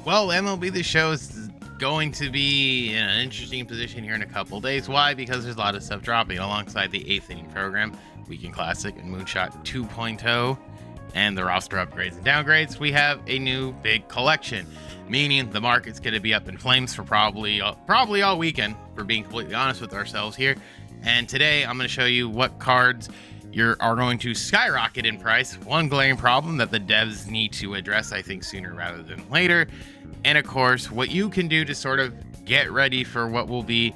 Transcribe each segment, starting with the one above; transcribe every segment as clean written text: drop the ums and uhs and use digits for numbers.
Well, MLB The Show is going to be in an interesting position here in a couple days. Why? Because there's a lot of stuff dropping alongside the 8th inning program, Weekend Classic, and Moonshot 2.0, and the roster upgrades and downgrades. We have a new big collection, meaning the market's going to be up in flames for probably all weekend, for being completely honest with ourselves here. And today I'm going to show you what cards are going to skyrocket in price. One glaring problem that the devs need to address, I think, sooner rather than later. And of course, what you can do to sort of get ready for what will be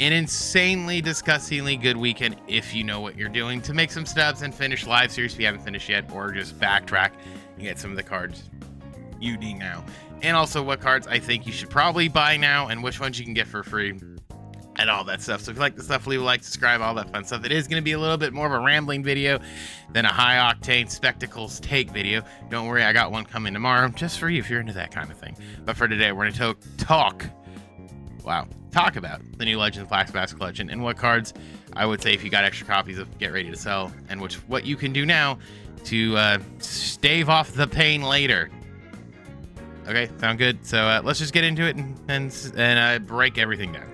an insanely, disgustingly good weekend if you know what you're doing, to make some stubs and finish live series if you haven't finished yet, or just backtrack and get some of the cards you need now. And also what cards I think you should probably buy now and which ones you can get for free, and all that stuff. So if you like the stuff, leave a like, subscribe, all that fun stuff. It is going to be a little bit more of a rambling video than a high octane spectacles take video. Don't worry, I got one coming tomorrow just for you if you're into that kind of thing. But for today, we're going to talk about the new Legends Flashbacks collection and what cards I would say, if you got extra copies of, get ready to sell, and what you can do now to stave off the pain later. Okay, sound good? So let's just get into it and break everything down.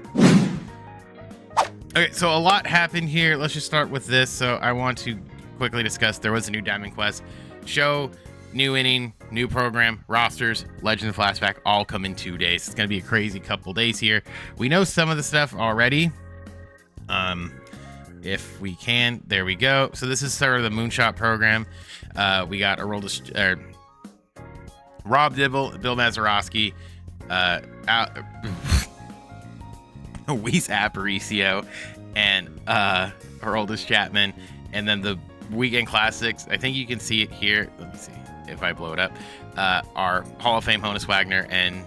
Okay, so a lot happened here. Let's just start with this. So I want to quickly discuss, there was a new Diamond Quest show, new inning, new program, rosters, Legends Flashback, all come in 2 days. It's going to be a crazy couple days here. We know some of the stuff already. If we can, there we go. So this is sort of the Moonshot program. We got Rob Dibble, Bill Mazeroski, Luis Aparicio, and Aroldis Chapman, and then the Weekend Classics. I think you can see it here. Let me see if I blow it up. Our Hall of Fame Honus Wagner and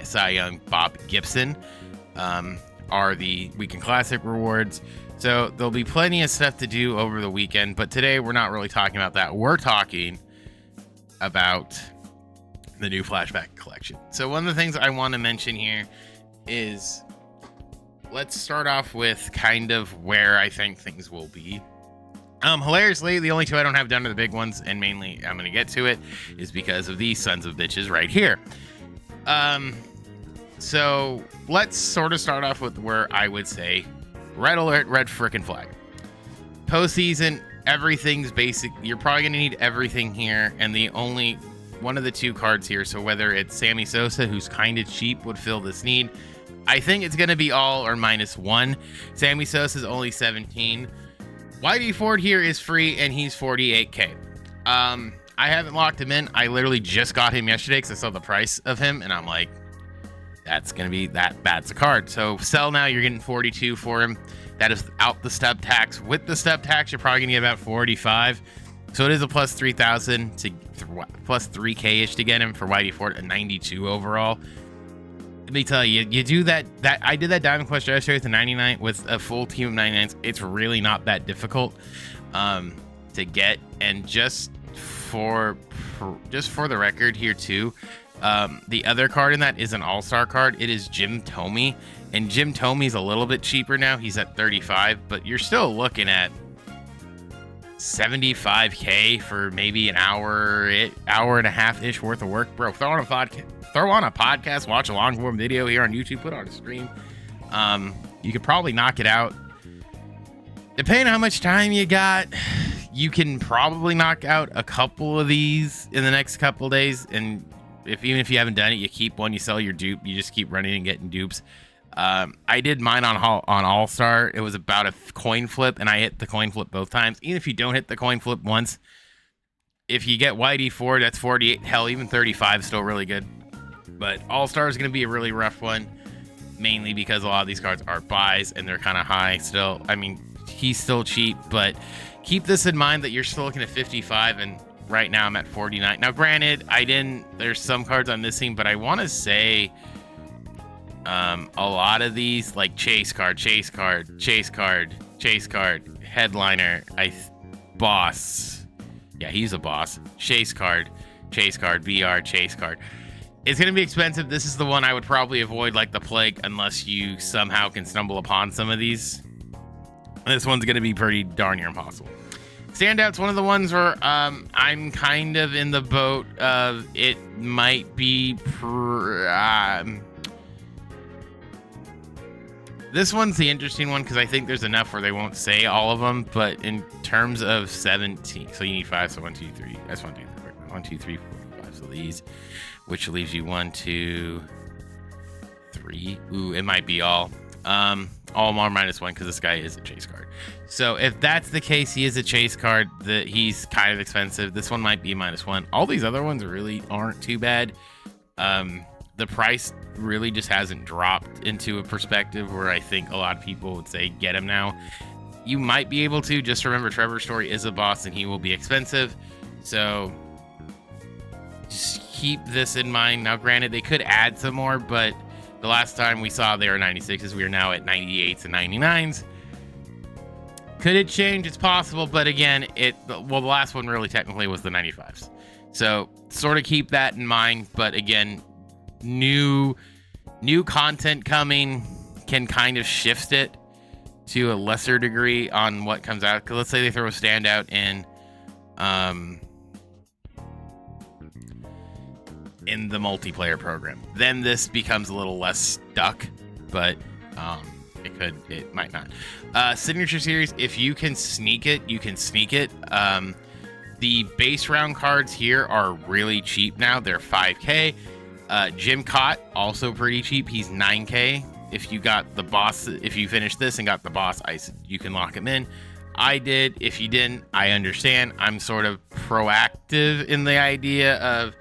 Cy Young Bob Gibson are the Weekend Classic rewards. So there'll be plenty of stuff to do over the weekend, but today we're not really talking about that. We're talking about the new Flashback collection. So one of the things I want to mention here is, let's start off with kind of where I think things will be. Hilariously, the only two I don't have done are the big ones, and mainly I'm going to get to it is because of these sons of bitches right here. So let's sort of start off with where I would say red alert, red frickin' flag. Postseason, everything's basic. You're probably going to need everything here, and the only one of the two cards here, so whether it's Sammy Sosa, who's kind of cheap, would fill this need. I think it's going to be all or -1. Sammy Sosa is only 17. Whitey Ford here is free, and he's 48K. I haven't locked him in. I literally just got him yesterday because I saw the price of him, and I'm like, that's going to be that's a card. So sell now, you're getting 42 for him. That is out the stub tax. With the stub tax, you're probably going to get about 45. So it is a plus 3,000 to plus 3K-ish to get him for Whitey Ford, a 92 overall. Let me tell you, you do that I did that Diamond Quest yesterday with the 99 with a full team of 99s. It's really not that difficult to get. And just for the record here too, the other card in that is an all-star card. It is Jim Thome, and Jim Thome's a little bit cheaper now. He's at 35, but you're still looking at 75K for maybe an hour and a half ish worth of work, bro. Throw on a podcast, watch a long form video here on YouTube, put on a stream. You could probably knock it out. Depending on how much time you got, you can probably knock out a couple of these in the next couple days. And even if you haven't done it, you keep one, you sell your dupe, you just keep running and getting dupes. I did mine on All-Star. It was about a coin flip, and I hit the coin flip both times. Even if you don't hit the coin flip once, if you get Whitey Ford, that's 48. Hell, even 35 is still really good. But All-Star is going to be a really rough one, mainly because a lot of these cards are buys, and they're kind of high still. I mean, he's still cheap, but keep this in mind that you're still looking at 55, and right now I'm at 49. Now, granted, there's some cards I'm missing, but I want to say a lot of these, like Chase card, Headliner, Boss. Yeah, he's a boss. Chase card, BR, Chase card. It's going to be expensive. This is the one I would probably avoid like the plague unless you somehow can stumble upon some of these. This one's going to be pretty darn near impossible. Standout's one of the ones where I'm kind of in the boat of it might be this one's the interesting one because I think there's enough where they won't say all of them, but in terms of 17, so you need 5, so 1, 2, 3. That's 1, 2, 3, 1, 2, 3, 4, 5. So these, which leaves you 1, 2, 3. Ooh, it might be all more -1 because this guy is a chase card. So if that's the case, he is a chase card. He's kind of expensive. This one might be -1. All these other ones really aren't too bad. The price really just hasn't dropped into a perspective where I think a lot of people would say get him now. You might be able to. Just remember, Trevor's Story is a boss and he will be expensive. So just keep this in mind. Now, granted, they could add some more, but the last time we saw they were 96s. We are now at 98s and 99s. Could it change? It's possible, but again, the last one really technically was the 95s. So sort of keep that in mind. But again, new content coming can kind of shift it to a lesser degree on what comes out. Because let's say they throw a standout in the multiplayer program, then this becomes a little less stuck, but it might not. Signature series, if you can sneak it, you can sneak it. The base round cards here are really cheap now. They're 5K. Jim Cott, also pretty cheap. He's 9K. If you got the boss, if you finish this and got the boss, you can lock him in. I did. If you didn't, I understand. I'm sort of proactive in the idea of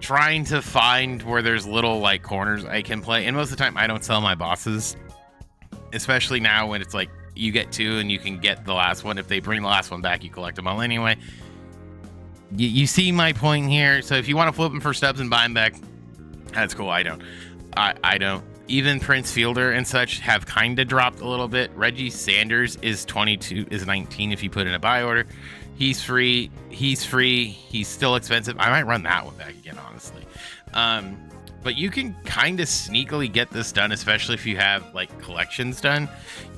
trying to find where there's little like corners I can play. And most of the time I don't sell my bosses, especially now when it's like you get 2 and you can get the last one. If they bring the last one back, you collect them all anyway. You see my point here. So if you want to flip them for stubs and buy them back, that's cool. I don't. Even Prince Fielder and such have kind of dropped a little bit. Reggie Sanders is 19 if you put in a buy order. He's free. He's still expensive. I might run that one back again, honestly. But you can kind of sneakily get this done, especially if you have like collections done.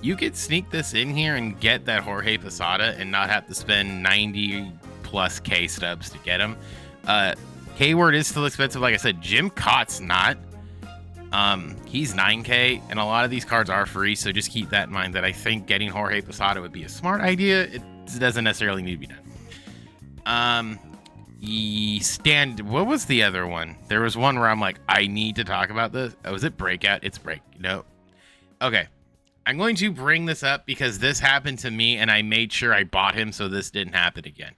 You could sneak this in here and get that Jorge Posada and not have to spend 90 plus K stubs to get him. K-Word is still expensive. Like I said, Jim Cott's not. He's 9K, and a lot of these cards are free, so just keep that in mind that I think getting Jorge Posada would be a smart idea. It doesn't necessarily need to be done. What was the other one? There was one where I'm like, I need to talk about this. Oh, is it Breakout? It's No. Okay. I'm going to bring this up because this happened to me, and I made sure I bought him so this didn't happen again.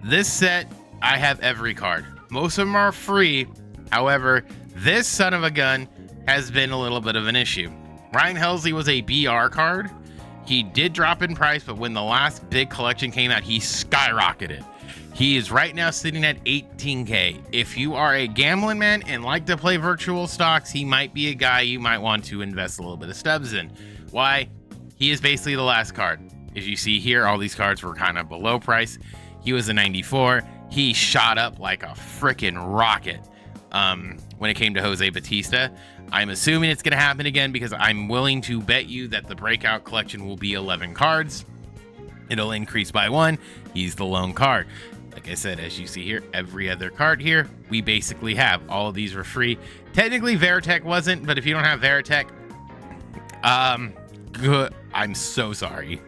This set, I have every card. Most of them are free. However, this son of a gun has been a little bit of an issue. Ryan Helsley was a BR card. He did drop in price, but when the last big collection came out, he skyrocketed. He is right now sitting at 18K. If you are a gambling man and like to play virtual stocks, he might be a guy you might want to invest a little bit of stubs in. Why? He is basically the last card. As you see here, all these cards were kind of below price. He was a 94. He shot up like a freaking rocket when it came to Jose Batista. I'm assuming it's going to happen again because I'm willing to bet you that the breakout collection will be 11 cards. It'll increase by 1. He's the lone card. Like I said, as you see here, every other card here, we basically have. All of these were free. Technically, Veritech wasn't, but if you don't have Veritech, good. I'm so sorry.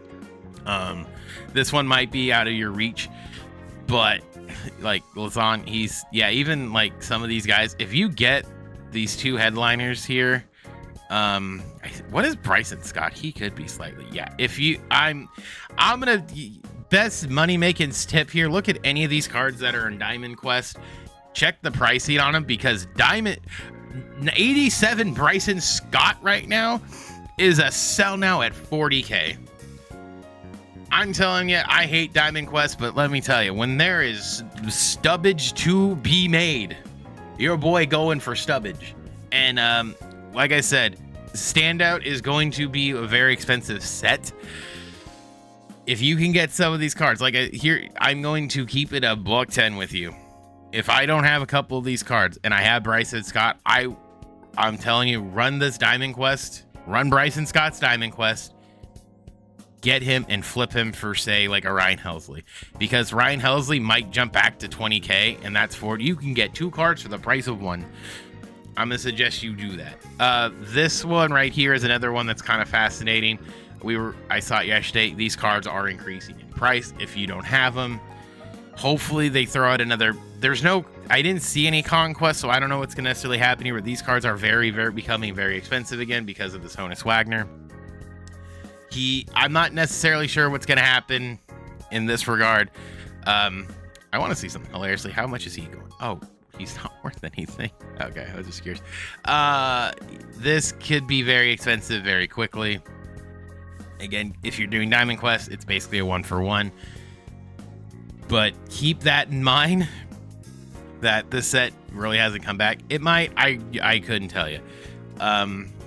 This one might be out of your reach, but like Lazan, even like some of these guys, if you get these 2 headliners here, what is Bryson Scott? He could be slightly, if you, I'm gonna best money making tip here. Look at any of these cards that are in Diamond Quest, check the pricing on them, because Diamond 87 Bryson Scott right now is a sell now at 40K. I'm telling you, I hate Diamond Quest, but let me tell you, when there is stubbage to be made, your boy going for stubbage. And like I said, Standout is going to be a very expensive set. If you can get some of these cards, like here, I'm going to keep it a $110 with you. If I don't have a couple of these cards and I have Bryson Scott, I'm telling you, run this Diamond Quest, run Bryson Scott's Diamond Quest, get him and flip him for, say, like a Ryan Helsley, because Ryan Helsley might jump back to 20K, and that's for you can get 2 cards for the price of 1. I'm gonna suggest you do that. This one right here is another one that's kind of fascinating. I saw it yesterday. These cards are increasing in price if you don't have them. Hopefully they throw out another. I didn't see any conquest, so I don't know what's gonna necessarily happen here, but these cards are becoming very expensive again because of this Honus Wagner. I'm not necessarily sure what's gonna happen in this regard. I want to see something hilariously. How much is he going? Oh, he's not worth anything. Okay, I was just curious. This could be very expensive very quickly. Again, if you're doing Diamond Quest, it's basically a 1-for-1. But keep that in mind that this set really hasn't come back. It might. I couldn't tell you.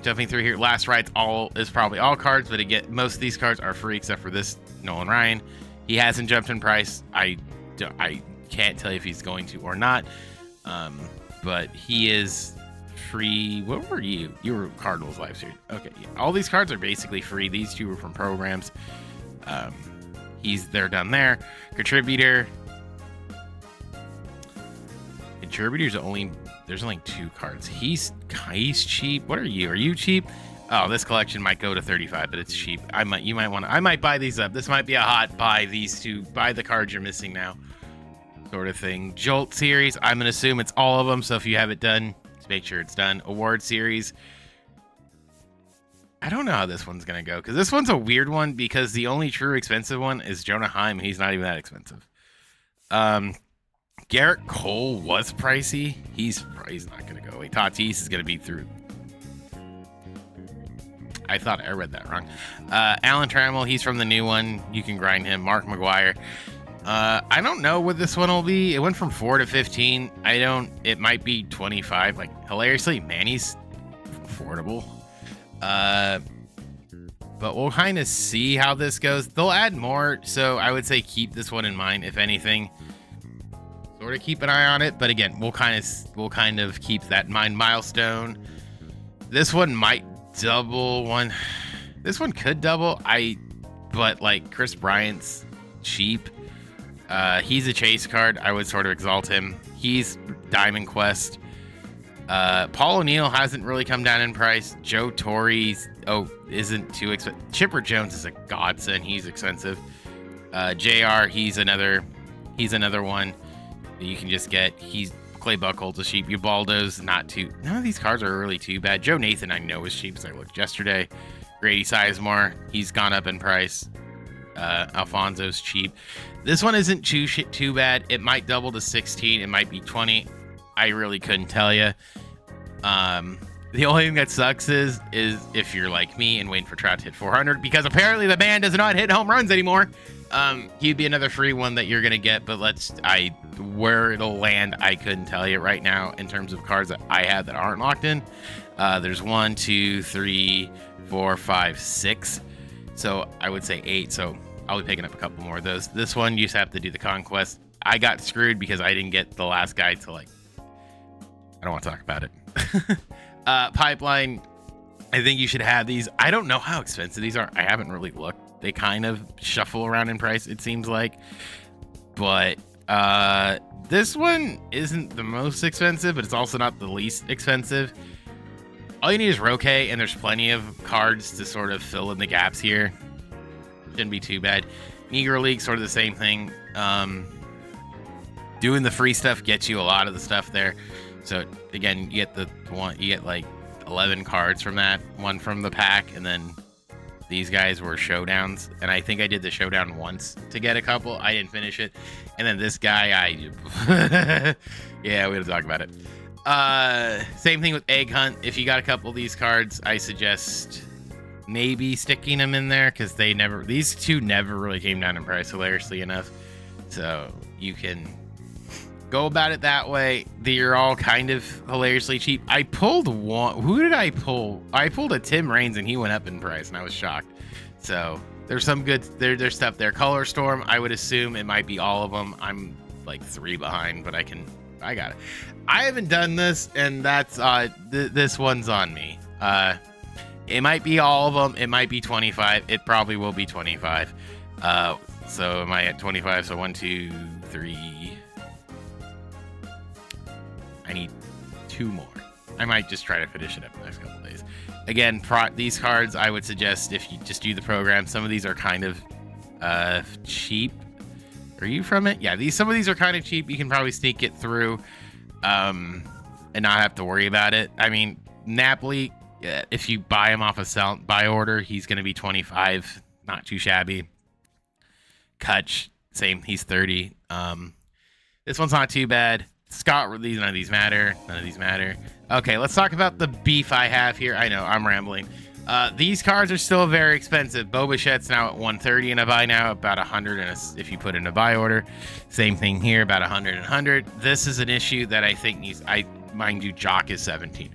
Jumping through here, Last Ride's is probably all cards, but again, most of these cards are free except for this Nolan Ryan. He hasn't jumped in price. I can't tell you if he's going to or not. But he is free. What were you? You were Cardinals live stream. Okay, yeah. All these cards are basically free. These 2 were from programs. They're done there. Contributor's there's only 2 cards. He's cheap. What are you? Are you cheap? Oh, this collection might go to 35, but it's cheap. I might buy these up. This might be a hot buy. These 2, buy the cards you're missing now, sort of thing. Jolt series, I'm gonna assume it's all of them. So if you have it done, just make sure it's done. Award series, I don't know how this one's gonna go, because this one's a weird one, because the only true expensive one is Jonah Heim. He's not even that expensive. Garrett Cole was pricey. He's not gonna go away. Tatis is gonna be through. I thought I read that wrong. Alan Trammell, he's from the new one. You can grind him. Mark McGuire. I don't know what this one will be. It went from 4 to 15. It might be 25. Like, hilariously, Manny's affordable. But we'll kind of see how this goes. They'll add more, so I would say keep this one in mind, if anything. Sort of keep an eye on it, but again, we'll kind of keep that in mind. Milestone. This one might double one. This one could double. But like Chris Bryant's cheap. He's a chase card. I would sort of exalt him. He's Diamond Quest. Paul O'Neill hasn't really come down in price. Joe Torre's isn't too expensive. Chipper Jones is a godsend. He's expensive. JR, he's another one that you can just get. He's Clay Buchholz is cheap. Ubaldo's not too. None of these cards are really too bad. Joe Nathan I know is cheap as I looked yesterday. Grady Sizemore, he's gone up in price. Alfonso's cheap. This one isn't too bad. It might double to 16. It might be 20. I really couldn't tell you. The only thing that sucks is if you're like me and waiting for Trout to hit 400, because apparently the man does not hit home runs anymore. He'd be another free one that you're gonna get, but where it'll land, I couldn't tell you right now in terms of cards that I have that aren't locked in. There's 1, 2, 3, 4, 5, 6. So I would say 8. So I'll be picking up a couple more of those. This one, you just have to do the conquest. I got screwed because I didn't get the last guy to I don't want to talk about it. Pipeline, I think you should have these. I don't know how expensive these are. I haven't really looked. They kind of shuffle around in price, it seems like. But this one isn't the most expensive, but it's also not the least expensive. All you need is Roque, and there's plenty of cards to sort of fill in the gaps here. Shouldn't be too bad. Negro League, sort of the same thing. Doing the free stuff gets you a lot of the stuff there. So again, you get like 11 cards from that, 1 from the pack, and then these guys were showdowns. And I think I did the showdown once to get a couple. I didn't finish it. And then this guy, yeah, we had to talk about it. Same thing with Egg Hunt. If you got a couple of these cards, I suggest maybe sticking them in there, because these 2 never really came down in price, hilariously enough. So you can go about it that way. They're all kind of hilariously cheap. I pulled one. Who did I pull? I pulled a Tim Raines, and he went up in price, and I was shocked. So there's some good. There's stuff there. Color Storm, I would assume it might be all of them. I'm like 3 behind, but I got it. I haven't done this, and that's this one's on me. It might be all of them. It might be 25. It probably will be 25. So am I at 25? So 1, 2, 3. I need 2 more. I might just try to finish it up in the next couple days. Again, these cards, I would suggest if you just do the program. Some of these are kind of cheap. Are you from it? Yeah, some of these are kind of cheap. You can probably sneak it through and not have to worry about it. I mean, Napoli, if you buy him off a buy order, he's going to be 25. Not too shabby. Kutch, same. He's 30. This one's not too bad. Scott, none of these matter. None of these matter. Okay, let's talk about the beef I have here. I know, I'm rambling. These cards are still very expensive. Bo Bichette's now at 130 in a buy now, about 100 if you put in a buy order. Same thing here, about 100 and 100. This is an issue that I think needs, mind you, Jock is 17.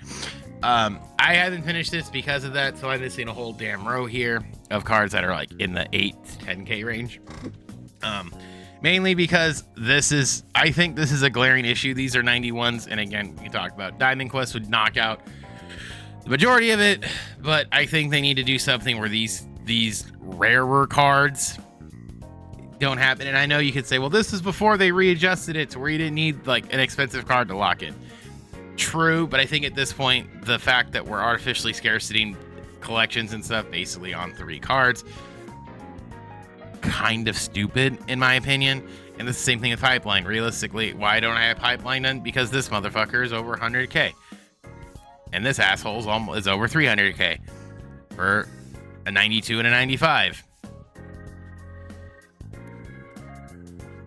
I haven't finished this because of that, so I'm missing a whole damn row here of cards that are like in the 8 to 10k range. Mainly because I think this is a glaring issue. These are 91s, and again, we talked about Diamond Quest would knock out the majority of it, but I think they need to do something where these rarer cards don't happen. And I know you could say, well, this is before they readjusted it to where you didn't need like an expensive card to lock in. True, but I think at this point, the fact that we're artificially scarcitying collections and stuff basically on 3 cards, kind of stupid in my opinion. And the same thing with Pipeline. Realistically, why don't I have Pipeline done? Because this motherfucker is over 100k, and this asshole is over 300k for a 92 and a 95.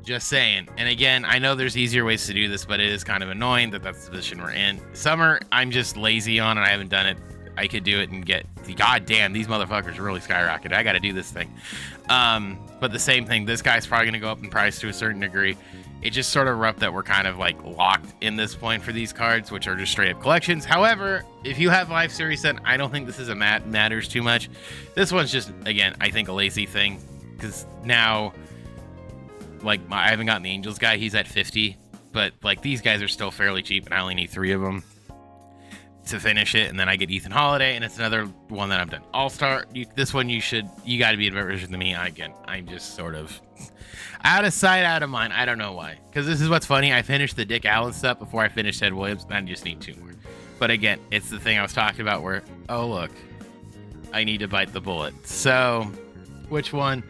Just saying. And again, I know there's easier ways to do this, but it is kind of annoying that that's the position we're in. Summer, I'm just lazy on, and I haven't done it. I could do it and get the goddamn, these motherfuckers really skyrocketed. I got to do this thing. But the same thing, this guy's probably going to go up in price to a certain degree. It just sort of rough that we're kind of like locked in this point for these cards, which are just straight up collections. However, if you have Live Series set, I don't think this is matters too much. This one's just, again, I think a lazy thing, because now, like, I haven't gotten the Angels guy. He's at 50, but like these guys are still fairly cheap, and I only need 3 of them to finish it, and then I get Ethan Holiday, and it's another one that I'm done. All-Star, this one you got to be a better version than me. Again, I'm just sort of out of sight, out of mind. I don't know why, because this is what's funny. I finished the Dick Allen stuff before I finished Ted Williams, and I just need 2 more. But again, it's the thing I was talking about where, oh look, I need to bite the bullet. So, which one?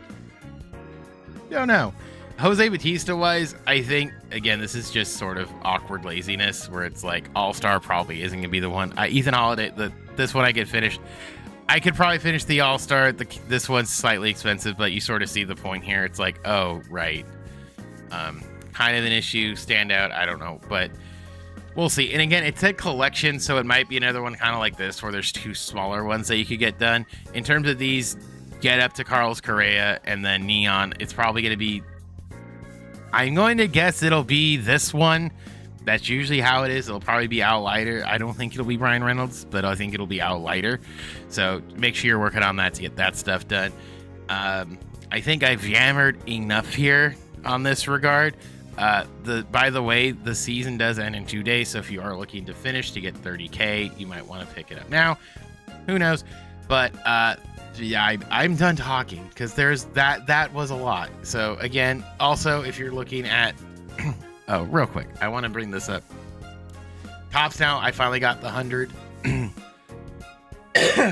Don't know. Jose Bautista wise, I think, again, this is just sort of awkward laziness where it's like All-Star probably isn't going to be the one. Ethan Holiday, this one I get finished. I could probably finish the All-Star. This one's slightly expensive, but you sort of see the point here. It's like, oh, right. Kind of an issue, standout, I don't know, but we'll see. And again, it's a collection, so it might be another one kind of like this where there's 2 smaller ones that you could get done. In terms of these, get up to Carlos Correa and then Neon, it's probably going to be, I'm going to guess it'll be this one. That's usually how it is. It'll probably be Outlighter. I don't think it'll be Brian Reynolds, but I think it'll be Outlighter. So make sure you're working on that to get that stuff done. I think I've yammered enough here on this regard. By the way, the season does end in 2 days. So if you are looking to finish to get 30k, you might want to pick it up now. Who knows? But yeah, I'm done talking because there's that was a lot. So again, also if you're looking at oh, real quick, I want to bring this up. Tops now, I finally got the 100.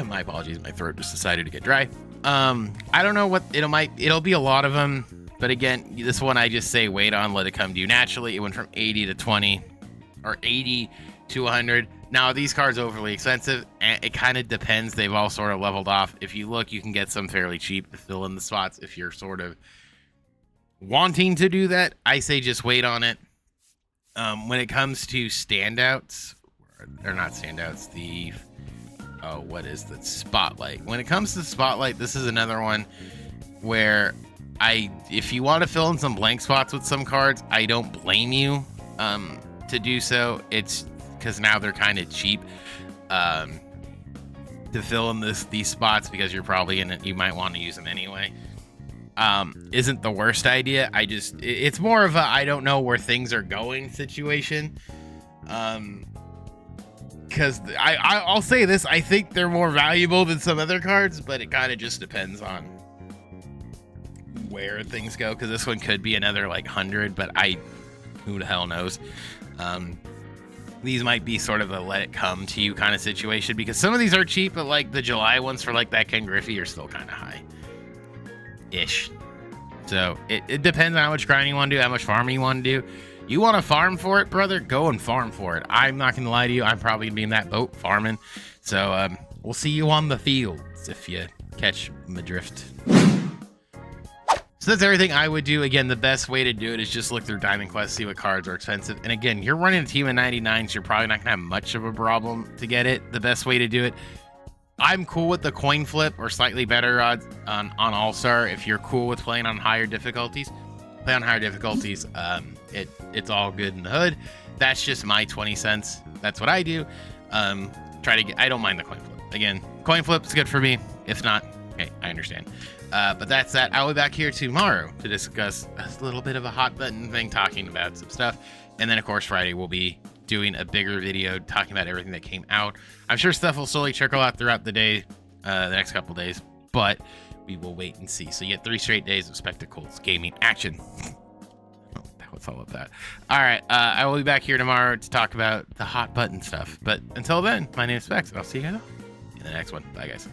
My apologies, my throat just decided to get dry. I don't know what it'll be a lot of them, but again, this one I just say wait on, let it come to you naturally. It went from 80 to 20 or 80 to 100. Now, these cards are overly expensive, and it kind of depends. They've all sort of leveled off. If you look, you can get some fairly cheap to fill in the spots. If you're sort of wanting to do that, I say just wait on it. When it comes to standouts, or not standouts, what is the Spotlight? When it comes to Spotlight, this is another one where if you want to fill in some blank spots with some cards, I don't blame you to do so. It's because now they're kind of cheap to fill in these spots because you're probably you might want to use them anyway. Isn't the worst idea. It's more of a I don't know where things are going situation. because I'll say this, I think they're more valuable than some other cards, but it kind of just depends on where things go, because this one could be another like 100, but who the hell knows. These might be sort of a let it come to you kind of situation, because some of these are cheap, but like the July ones for like that Ken Griffey are still kind of high ish. So it depends on how much grinding you want to do, how much farming you want to do. You want to farm for it, brother? Go and farm for it. I'm not going to lie to you. I'm probably going to be in that boat farming. So we'll see you on the fields if you catch my drift. So that's everything I would do. Again, the best way to do it is just look through Diamond Quest, see what cards are expensive. And again, you're running a team of 99, so you're probably not going to have much of a problem to get it. The best way to do it, I'm cool with the coin flip or slightly better odds on All-Star. If you're cool with playing on higher difficulties, play on higher difficulties. It's all good in the hood. That's just my 20 cents. That's what I do. I don't mind the coin flip. Again, coin flip's good for me. If not, okay, I understand. But that's that. I'll be back here tomorrow to discuss a little bit of a hot button thing, talking about some stuff. And then, of course, Friday we'll be doing a bigger video talking about everything that came out. I'm sure stuff will slowly trickle out throughout the day, the next couple days, but we will wait and see. So you get 3 straight days of Spectacles gaming action. What's all of that? All right, I will be back here tomorrow to talk about the hot button stuff. But until then, my name is Specs, and I'll see you guys in the next one. Bye, guys.